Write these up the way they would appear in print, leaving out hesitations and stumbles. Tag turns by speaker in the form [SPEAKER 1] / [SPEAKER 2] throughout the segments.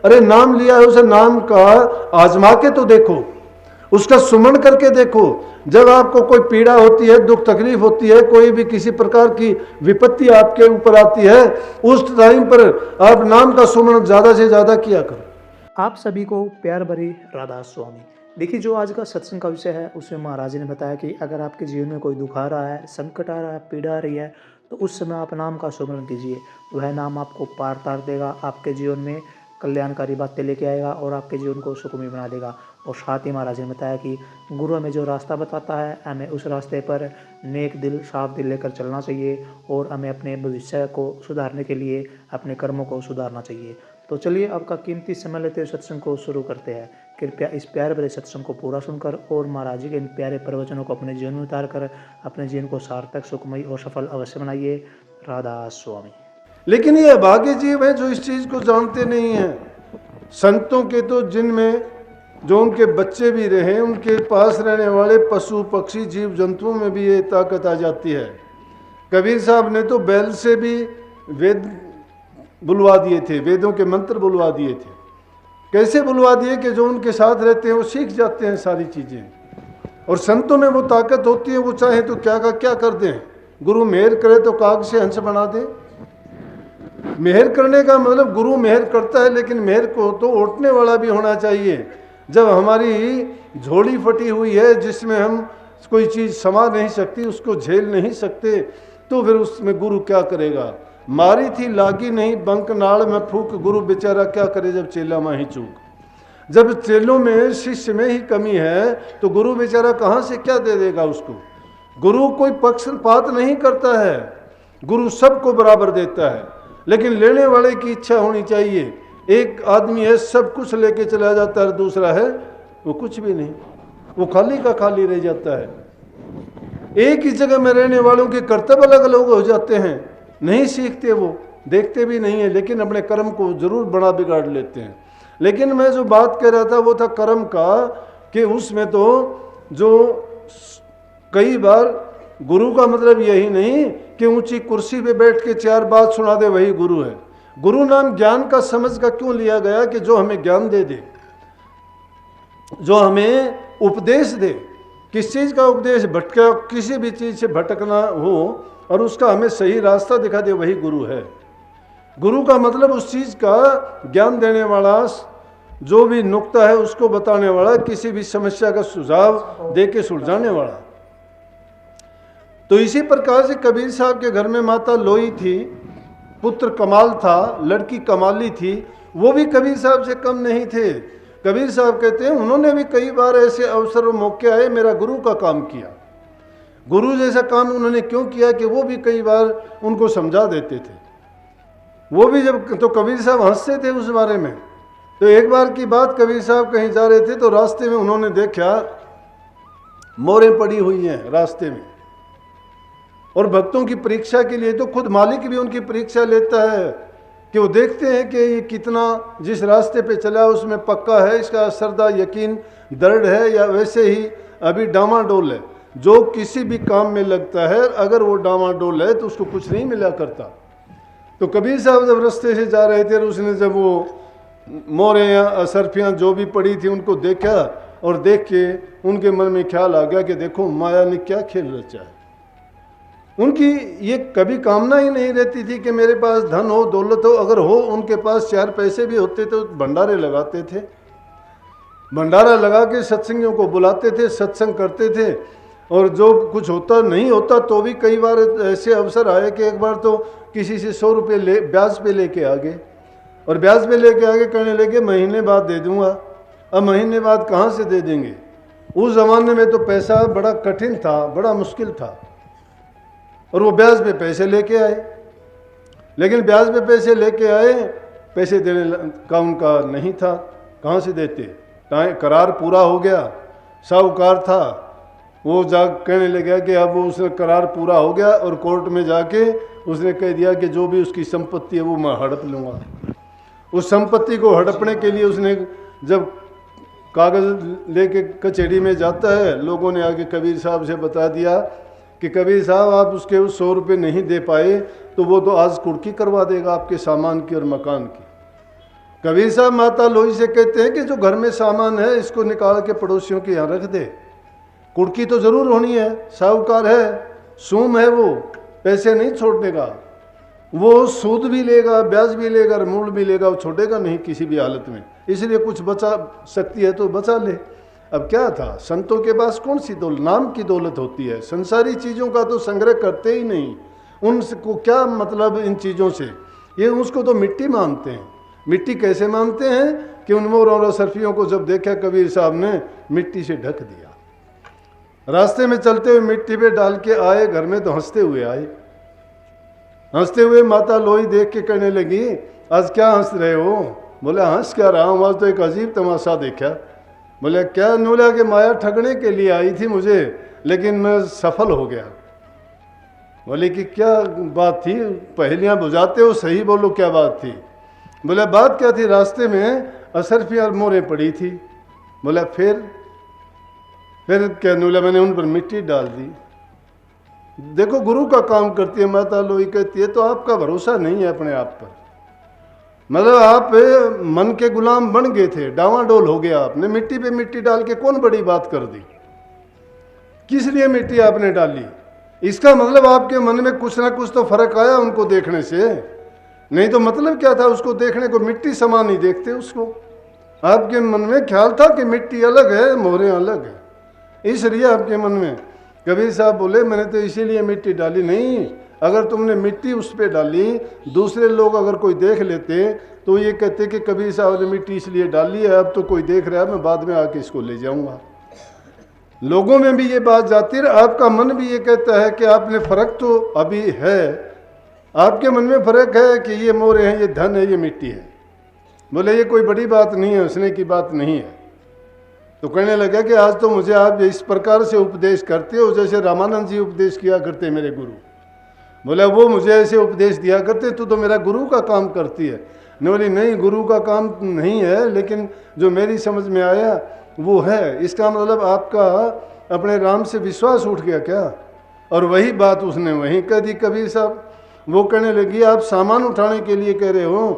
[SPEAKER 1] अरे नाम लिया है, उसे नाम का आजमा के तो देखो, उसका सुमन करके देखो। जब आपको कोई पीड़ा होती है, दुख तकलीफ होती है, कोई भी किसी प्रकार की विपत्ति आपके ऊपर आती है, उस टाइम पर आप नाम का सुमन ज्यादा से ज्यादा किया करो।
[SPEAKER 2] आप सभी को प्यार भरी राधा स्वामी। देखिए, जो आज का सत्संग का विषय है उसमें महाराज जी ने बताया कि अगर आपके जीवन में कोई दुख आ रहा है, संकट आ रहा है, पीड़ा आ रही है, तो उस समय आप नाम का सुमरण कीजिए। वह नाम आपको पार तार देगा, आपके जीवन में कल्याणकारी बातें लेके आएगा और आपके जीवन को सुखमय बना देगा। और साथ ही महाराज ने बताया कि गुरु हमें जो रास्ता बताता है, हमें उस रास्ते पर नेक दिल, साफ दिल लेकर चलना चाहिए और हमें अपने भविष्य को सुधारने के लिए अपने कर्मों को सुधारना चाहिए। तो चलिए, आपका कीमती समय लेते हुए सत्संग को शुरू करते हैं। कृपया इस प्यारे भरे सत्संग को पूरा सुनकर और महाराज जी के इन प्यारे प्रवचनों को अपने जीवन में उतार कर अपने जीवन को सार्थक, सुखमय और सफल अवश्य बनाइए। राधा स्वामी।
[SPEAKER 1] लेकिन ये अभागे जीव हैं जो इस चीज को जानते नहीं हैं। संतों के तो जिनमें जो उनके बच्चे भी रहे, उनके पास रहने वाले पशु पक्षी जीव जंतुओं में भी ये ताकत आ जाती है। कबीर साहब ने तो बैल से भी वेद बुलवा दिए थे, वेदों के मंत्र बुलवा दिए थे। कैसे बुलवा दिए कि जो उनके साथ रहते हैं वो सीख जाते हैं सारी चीजें। और संतों में वो ताकत होती है, वो चाहे तो क्या का क्या कर दें। गुरु मेहर करे तो काग से हंस बना दे। मेहर करने का मतलब गुरु मेहर करता है, लेकिन मेहर को तो ओटने वाला भी होना चाहिए। जब हमारी झोली फटी हुई है जिसमें हम कोई चीज समा नहीं सकती, उसको झेल नहीं सकते, तो फिर उसमें गुरु क्या करेगा। मारी थी लागी नहीं बंक नाड़ में फूक, गुरु बेचारा क्या करे जब चेला माही चूक। जब चेलों में, शिष्य में ही कमी है तो गुरु बेचारा कहाँ से क्या दे देगा उसको। गुरु कोई पक्षपात नहीं करता है, गुरु सबको बराबर देता है, लेकिन लेने वाले की इच्छा होनी चाहिए। एक आदमी है सब कुछ लेके चला जाता है, दूसरा है वो कुछ भी नहीं, वो खाली का खाली रह जाता है। एक ही जगह में रहने वालों के कर्तव्य अलग अलग हो जाते हैं, नहीं सीखते, वो देखते भी नहीं है, लेकिन अपने कर्म को जरूर बड़ा बिगाड़ लेते हैं। लेकिन मैं जो बात कह रहा था वो था कर्म का, कि उसमें तो जो कई बार गुरु का मतलब यही नहीं कि ऊंची कुर्सी पे बैठ के चार बात सुना दे वही गुरु है। गुरु नाम ज्ञान का समझ का क्यों लिया गया कि जो हमें ज्ञान दे दे, जो हमें उपदेश दे। किस चीज का उपदेश, भटका, किसी भी चीज से भटकना हो और उसका हमें सही रास्ता दिखा दे, वही गुरु है। गुरु का मतलब उस चीज का ज्ञान देने वाला, जो भी नुक्ता है उसको बताने वाला, किसी भी समस्या का सुझाव दे के सुलझाने वाला। तो इसी प्रकार से कबीर साहब के घर में माता लोई थी, पुत्र कमाल था, लड़की कमाली थी, वो भी कबीर साहब से कम नहीं थे। कबीर साहब कहते हैं उन्होंने भी कई बार ऐसे अवसर और मौके आए, मेरा गुरु का काम किया। गुरु जैसा काम उन्होंने क्यों किया कि वो भी कई बार उनको समझा देते थे। वो भी जब, तो कबीर साहब हंसते थे उस बारे में। तो एक बार की बात, कबीर साहब कहीं जा रहे थे तो रास्ते में उन्होंने देखा मोरें पड़ी हुई हैं रास्ते में, और भक्तों की परीक्षा के लिए तो खुद मालिक भी उनकी परीक्षा लेता है कि वो देखते हैं कि ये कितना जिस रास्ते पे चला उसमें पक्का है, इसका श्रद्धा यकीन दृढ़ है, या वैसे ही अभी डामाडोल है। जो किसी भी काम में लगता है अगर वो डामाडोल है तो उसको कुछ नहीं मिला करता। तो कबीर साहब जब रास्ते से जा रहे थे और उसने जब वो मोरें या असरफियाँ जो भी पड़ी थी उनको देखा, और देख के उनके मन में ख्याल आ गया कि देखो माया ने क्या खेल रचा है। उनकी ये कभी कामना ही नहीं रहती थी कि मेरे पास धन हो, दौलत हो। अगर हो, उनके पास चार पैसे भी होते तो भंडारे लगाते थे, भंडारा लगा के सत्संगियों को बुलाते थे, सत्संग करते थे। और जो कुछ होता नहीं होता तो भी कई बार ऐसे अवसर आए कि एक बार तो किसी से 100 रुपये ब्याज पे लेके आ गए, और ब्याज पे लेके आगे कहने लगे महीने बाद दे दूंगा। अब महीने बाद कहाँ से दे देंगे। उस जमाने में तो पैसा बड़ा कठिन था, बड़ा मुश्किल था, और वो ब्याज पे पैसे लेके आए। लेकिन ब्याज पे पैसे लेके आए, पैसे देने का उनका नहीं था, कहाँ से देते। करार पूरा हो गया, साहूकार था, वो जा कहने लगा कि अब वो उसने करार पूरा हो गया, और कोर्ट में जाके उसने कह दिया कि जो भी उसकी संपत्ति है वो मैं हड़प लूँगा। उस संपत्ति को हड़पने के लिए उसने जब कागज़ लेके कचहरी में जाता है, लोगों ने आगे कबीर साहब से बता दिया कि कबीर साहब आप उसके 100 रुपये नहीं दे पाए तो वो तो आज कुर्की करवा देगा आपके सामान की और मकान की। कबीर साहब माता लोई से कहते हैं कि जो घर में सामान है इसको निकाल के पड़ोसियों के यहाँ रख दे। कुड़की तो जरूर होनी है, साहूकार है, सूम है, वो पैसे नहीं छोड़ने का, वो सूद भी लेगा, ब्याज भी लेगा और मूल भी लेगा, वो छोड़ेगा नहीं किसी भी हालत में। इसलिए कुछ बचा सकती है तो बचा ले। अब क्या था, संतों के पास कौन सी दौलत, नाम की दौलत होती है, संसारी चीज़ों का तो संग्रह करते ही नहीं। उनको क्या मतलब इन चीज़ों से, ये उसको तो मिट्टी मानते हैं। मिट्टी कैसे मानते हैं कि उन मोर और सरफियों को जब देखा कबीर साहब ने मिट्टी से ढक दिया। रास्ते में चलते हुए मिट्टी पे डाल के आए, घर में तो हंसते हुए आए। हंसते हुए माता लोई देख के कहने लगी, आज क्या हंस रहे हो? बोले हंस क्या रहा हूँ, आज तो एक अजीब तमाशा देखा। बोले क्या? बोला कि माया ठगने के लिए आई थी मुझे, लेकिन मैं सफल हो गया। बोले कि क्या बात थी? पहेलियाँ बुझाते हो, सही बोलो क्या बात थी? बोले बात क्या थी, रास्ते में असरफियाँ मोरें पड़ी थी। बोला फिर क्या? बोला मैंने उन पर मिट्टी डाल दी। देखो गुरु का काम करती है माता लोई, कहती है तो आपका भरोसा नहीं है अपने आप पर, मतलब आप मन के गुलाम बन गए थे, डावाडोल हो गया आपने, मिट्टी पे मिट्टी डाल के कौन बड़ी बात कर दी? किस लिए मिट्टी आपने डाली? इसका मतलब आपके मन में कुछ ना कुछ तो फर्क आया उनको देखने से, नहीं तो मतलब क्या था उसको देखने को? मिट्टी समान नहीं देखते उसको। आपके मन में ख्याल था कि मिट्टी अलग है, मोहरें अलग है, इसलिए आपके मन में। कबीर साहब बोले मैंने तो इसीलिए मिट्टी डाली नहीं, अगर तुमने मिट्टी उस पर डाली, दूसरे लोग अगर कोई देख लेते तो ये कहते कि कबीर साहब ने मिट्टी इसलिए डाली है, अब तो कोई देख रहा है, मैं बाद में आके इसको ले जाऊंगा। लोगों में भी ये बात जाती है, आपका मन भी ये कहता है कि आपने फर्क तो अभी है, आपके मन में फर्क है कि ये मोरे हैं, ये धन है, ये मिट्टी है। बोले ये कोई बड़ी बात नहीं है, हंसने की बात नहीं है। तो कहने लगा कि आज तो मुझे आप इस प्रकार से उपदेश करते हो जैसे रामानंद जी उपदेश किया करते मेरे गुरु। बोला वो मुझे ऐसे उपदेश दिया करते, तू तो मेरा गुरु का काम करती है। ने बोली नहीं, गुरु का काम नहीं है, लेकिन जो मेरी समझ में आया वो है। इसका मतलब आपका अपने राम से विश्वास उठ गया क्या? और वही बात उसने वहीं कह दी कबीर साहब। वो कहने लगी आप सामान उठाने के लिए कह रहे हो,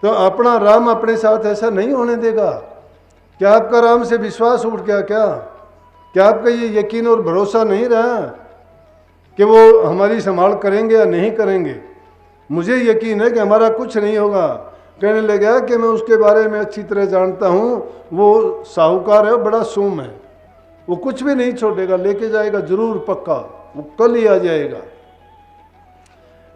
[SPEAKER 1] तो अपना राम अपने साथ ऐसा नहीं होने देगा। क्या आपका राम से विश्वास उठ गया क्या? क्या आपका ये यकीन और भरोसा नहीं रहा कि वो हमारी संभाल करेंगे या नहीं करेंगे? मुझे यकीन है कि हमारा कुछ नहीं होगा। कहने लगा कि मैं उसके बारे में अच्छी तरह जानता हूँ, वो साहूकार है, बड़ा सूम है, वो कुछ भी नहीं छोड़ेगा, लेके जाएगा जरूर पक्का, वो कल ही आ जाएगा।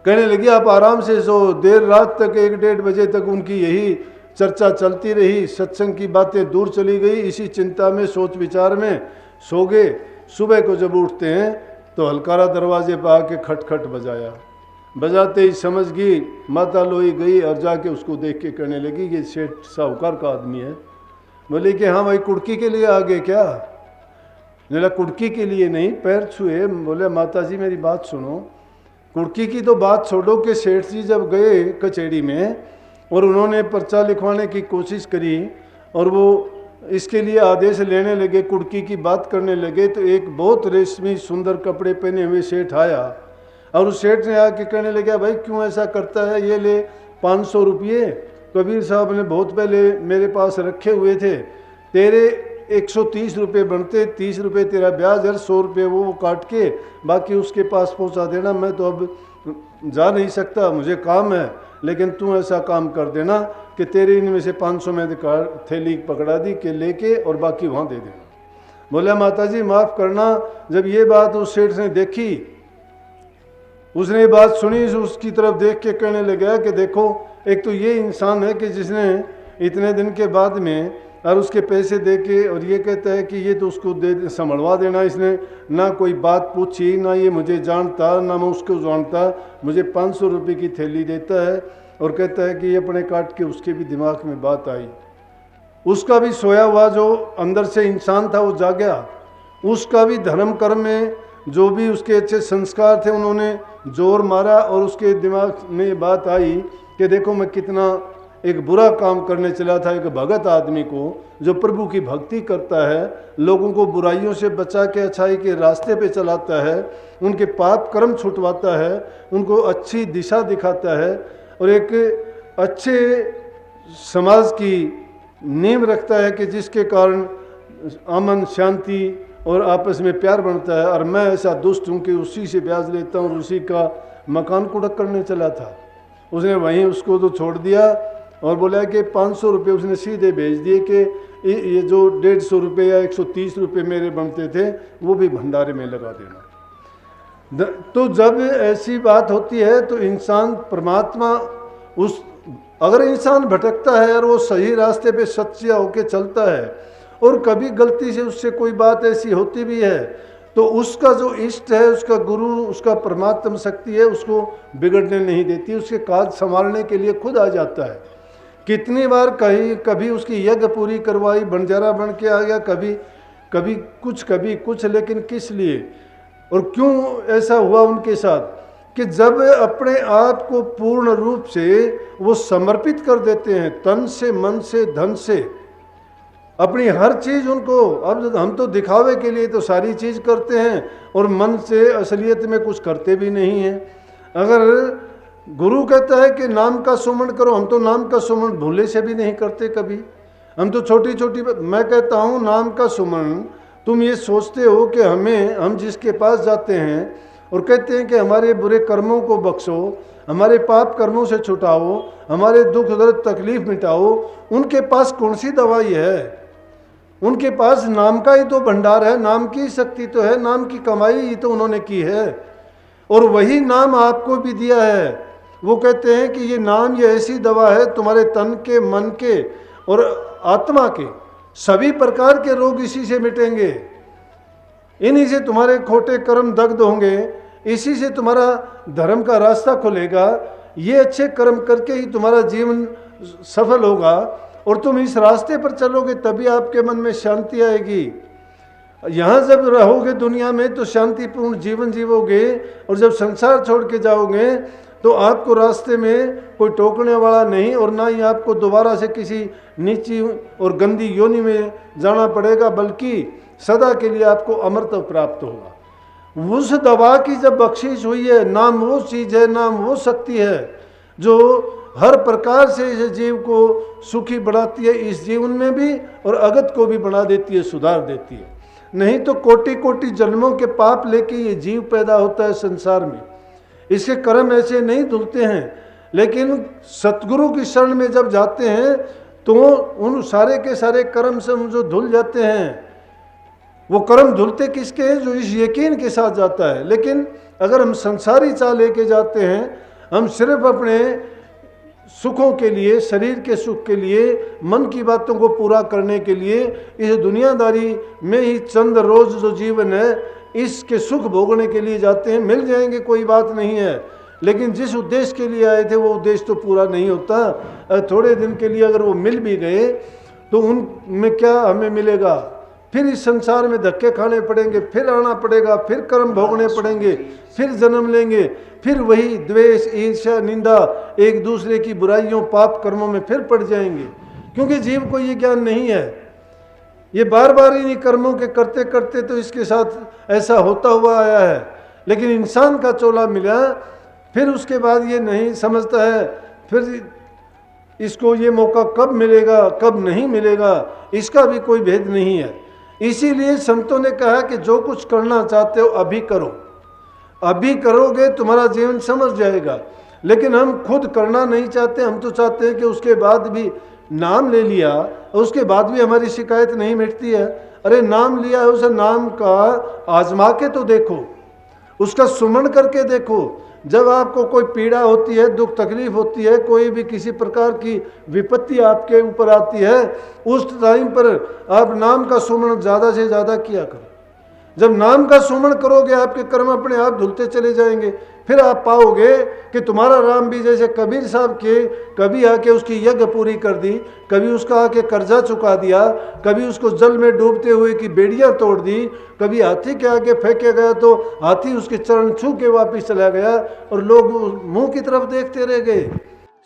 [SPEAKER 1] कहने लगी आप आराम से सो। देर रात तक 1-1:30 बजे तक उनकी यही चर्चा चलती रही, सत्संग की बातें दूर चली गई। इसी चिंता में, सोच विचार में सो गए। सुबह को जब उठते हैं तो हलकारा दरवाजे पर आके खटखट बजाया। बजाते ही समझ गई, माता लोई गई और जाके उसको देख के कहने लगी ये सेठ साहूकार का आदमी है। बोले कि हाँ भाई कुड़की के लिए आ गए क्या? बोला कुड़की के लिए नहीं, पैर छुए। बोले माता जी मेरी बात सुनो, कुड़की की तो बात छोड़ो कि सेठ जी जब गए कचहरी में और उन्होंने पर्चा लिखवाने की कोशिश करी और वो इसके लिए आदेश लेने लगे, कुड़की की बात करने लगे, तो एक बहुत रेशमी सुंदर कपड़े पहने हुए सेठ आया और उस सेठ ने आके कहने लगा भाई क्यों ऐसा करता है, ये ले 500 रुपये। कबीर साहब ने बहुत पहले मेरे पास रखे हुए थे, तेरे 130 रुपये बनते, 30 रुपये तेरा ब्याज है, 100 रुपये वो काट के बाकी उसके पास पहुंचा देना। मैं तो अब जा नहीं सकता, मुझे काम है, लेकिन तू ऐसा काम कर देना कि तेरे इनमें से 500 में थैली पकड़ा दी के लेके और बाकी वहाँ दे देना। बोला माता जी माफ़ करना। जब ये बात उस सेठ ने देखी, उसने ये बात सुनी, उसकी तरफ देख के कहने लगा कि देखो एक तो ये इंसान है कि जिसने इतने दिन के बाद में और उसके पैसे दे के और ये कहता है कि ये तो उसको दे संभलवा देना। इसने ना कोई बात पूछी, ना ये मुझे जानता, ना मैं उसको जानता, मुझे 500 रुपये की थैली देता है और कहता है कि ये अपने काट के। उसके भी दिमाग में बात आई, उसका भी सोया हुआ जो अंदर से इंसान था वो जागया, उसका भी धर्म कर्म में जो भी उसके अच्छे संस्कार थे उन्होंने जोर मारा और उसके दिमाग में ये बात आई कि देखो मैं कितना एक बुरा काम करने चला था। एक भगत आदमी को जो प्रभु की भक्ति करता है, लोगों को बुराइयों से बचा के अच्छाई के रास्ते पे चलाता है, उनके पाप कर्म छुटवाता है, उनको अच्छी दिशा दिखाता है और एक अच्छे समाज की नींव रखता है कि जिसके कारण अमन शांति और आपस में प्यार बनता है। और मैं ऐसा दुष्ट हूँ कि उसी से ब्याज लेता हूँ और उसी का मकान कुड़क करने चला था। उसने वहीं उसको तो छोड़ दिया और बोला कि 500 रुपये उसने सीधे भेज दिए कि ये जो 150 रुपये या 130 रुपये मेरे बनते थे वो भी भंडारे में लगा देना। तो जब ऐसी बात होती है तो इंसान परमात्मा उस अगर इंसान भटकता है और वो सही रास्ते पे सच्चा होके चलता है और कभी गलती से उससे कोई बात ऐसी होती भी है तो उसका जो इष्ट है, उसका गुरु, उसका परमात्मा शक्ति है, उसको बिगड़ने नहीं देती, उसके काज संभालने के लिए खुद आ जाता है। कितनी बार कभी उसकी यज्ञ पूरी करवाई, बंजारा बन के आ गया, कभी कुछ, लेकिन किस लिए और क्यों ऐसा हुआ उनके साथ कि जब अपने आप को पूर्ण रूप से वो समर्पित कर देते हैं, तन से, मन से, धन से, अपनी हर चीज़ उनको। अब हम तो दिखावे के लिए तो सारी चीज़ करते हैं और मन से असलियत में कुछ करते भी नहीं हैं। अगर गुरु कहता है कि नाम का सुमन करो, हम तो नाम का सुमन भूले से भी नहीं करते कभी। हम तो छोटी छोटी, मैं कहता हूँ नाम का सुमन, तुम ये सोचते हो कि हम जिसके पास जाते हैं और कहते हैं कि हमारे बुरे कर्मों को बख्शो, हमारे पाप कर्मों से छुटाओ, हमारे दुख दर्द तकलीफ मिटाओ, उनके पास कौन सी दवाई है? उनके पास नाम का ही तो भंडार है, नाम की शक्ति तो है, नाम की कमाई ही तो उन्होंने की है और वही नाम आपको भी दिया है। वो कहते हैं कि ये नाम ये ऐसी दवा है, तुम्हारे तन के, मन के और आत्मा के सभी प्रकार के रोग इसी से मिटेंगे, इन्हीं से तुम्हारे खोटे कर्म दग्ध होंगे, इसी से तुम्हारा धर्म का रास्ता खुलेगा, ये अच्छे कर्म करके ही तुम्हारा जीवन सफल होगा और तुम इस रास्ते पर चलोगे तभी आपके मन में शांति आएगी। यहाँ जब रहोगे दुनिया में तो शांतिपूर्ण जीवन जीवोगे और जब संसार छोड़ के जाओगे तो आपको रास्ते में कोई टोकने वाला नहीं और ना ही आपको दोबारा से किसी नीची और गंदी योनि में जाना पड़ेगा, बल्कि सदा के लिए आपको अमरत्व प्राप्त होगा। उस दवा की जब बख्शिश हुई है, नाम वो चीज़ है, नाम वो शक्ति है जो हर प्रकार से इस जीव को सुखी बनाती है, इस जीवन में भी और अगत को भी बना देती है, सुधार देती है। नहीं तो कोटि कोटि जन्मों के पाप लेके ये जीव पैदा होता है संसार में, इसके कर्म ऐसे नहीं धुलते हैं। लेकिन सतगुरु की शरण में जब जाते हैं तो उन सारे के सारे कर्म से हम जो धुल जाते हैं, वो कर्म धुलते किसके हैं? जो इस यकीन के साथ जाता है। लेकिन अगर हम संसारी चाल लेके जाते हैं, हम सिर्फ अपने सुखों के लिए, शरीर के सुख के लिए, मन की बातों को पूरा करने के लिए इस दुनियादारी में ही चंद रोज जो जीवन है इसके सुख भोगने के लिए जाते हैं। मिल जाएंगे कोई बात नहीं है, लेकिन जिस उद्देश्य के लिए आए थे वो उद्देश्य तो पूरा नहीं होता। थोड़े दिन के लिए अगर वो मिल भी गए तो उनमें क्या हमें मिलेगा? फिर इस संसार में धक्के खाने पड़ेंगे, फिर आना पड़ेगा, फिर कर्म भोगने पड़ेंगे, फिर जन्म लेंगे, फिर वही द्वेष, ईर्ष्या, निंदा, एक दूसरे की बुराइयों, पाप कर्मों में फिर पड़ जाएंगे। क्योंकि जीव को ये ज्ञान नहीं है, ये बार बार इन्हीं कर्मों के करते करते तो इसके साथ ऐसा होता हुआ आया है। लेकिन इंसान का चोला मिला, फिर उसके बाद ये नहीं समझता है, फिर इसको ये मौका कब मिलेगा कब नहीं मिलेगा, इसका भी कोई भेद नहीं है। इसीलिए संतों ने कहा कि जो कुछ करना चाहते हो अभी करो, अभी करोगे तुम्हारा जीवन समझ जाएगा। लेकिन हम खुद करना नहीं चाहते, हम तो चाहते हैं कि उसके बाद भी नाम ले लिया और उसके बाद भी हमारी शिकायत नहीं मिटती है। अरे नाम लिया है, उस नाम का आजमा के तो देखो, उसका सुमन करके देखो। जब आपको कोई पीड़ा होती है, दुख तकलीफ होती है, कोई भी किसी प्रकार की विपत्ति आपके ऊपर आती है, उस टाइम पर आप नाम का सुमन ज़्यादा से ज़्यादा किया करो। जब नाम का सुमन करोगे आपके कर्म अपने आप धुलते चले जाएंगे। फिर आप पाओगे कि तुम्हारा राम भी जैसे कबीर साहब के कभी आके उसकी यज्ञ पूरी कर दी, कभी उसका आके कर्जा चुका दिया, कभी उसको जल में डूबते हुए की बेड़ियां तोड़ दी, कभी हाथी के आगे फेंके गया तो हाथी उसके चरण छू के वापिस चला गया और लोग मुंह की तरफ देखते रह गए।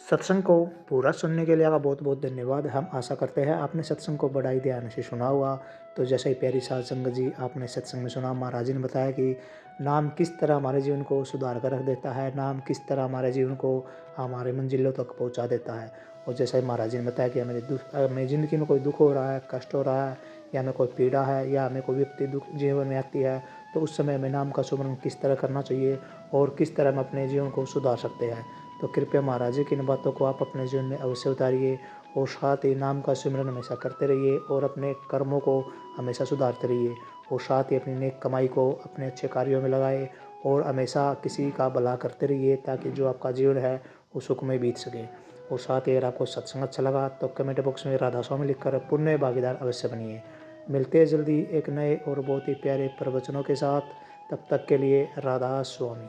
[SPEAKER 2] सत्संग को पूरा सुनने के लिए आपका बहुत बहुत धन्यवाद। हम आशा करते हैं आपने सत्संग को बड़ा ही ध्यान से सुना हुआ। तो जैसे ही प्यारी साध संगत जी आपने सत्संग में सुना, महाराज जी ने बताया कि नाम किस तरह हमारे जीवन को सुधार कर रख देता है, नाम किस तरह हमारे जीवन को हमारे मंजिलों तक पहुंचा देता है। और जैसा ही महाराज जी ने बताया कि हमें ज़िंदगी में कोई दुख हो रहा है, कष्ट हो रहा है, या हमें कोई पीड़ा है, या हमें कोई विपत्ति दुख जीवन में आती है, तो उस समय हमें नाम का सुमरन किस तरह करना चाहिए और किस तरह हम अपने जीवन को सुधार सकते हैं। तो कृपया महाराज जी की इन बातों को आप अपने जीवन में अवश्य उतारिए और साथ ही नाम का सिमरन हमेशा करते रहिए और अपने कर्मों को हमेशा सुधारते रहिए और साथ ही अपनी नेक कमाई को अपने अच्छे कार्यों में लगाए और हमेशा किसी का भला करते रहिए ताकि जो आपका जीवन है वो सुख में बीत सके। और साथ ही अगर आपको सत्संग अच्छा लगा तो कमेंट बॉक्स में राधा स्वामी लिखकर पुण्य भागीदार अवश्य बनिए। मिलते हैं जल्दी एक नए और बहुत ही प्यारे प्रवचनों के साथ। तब तक के लिए राधा स्वामी।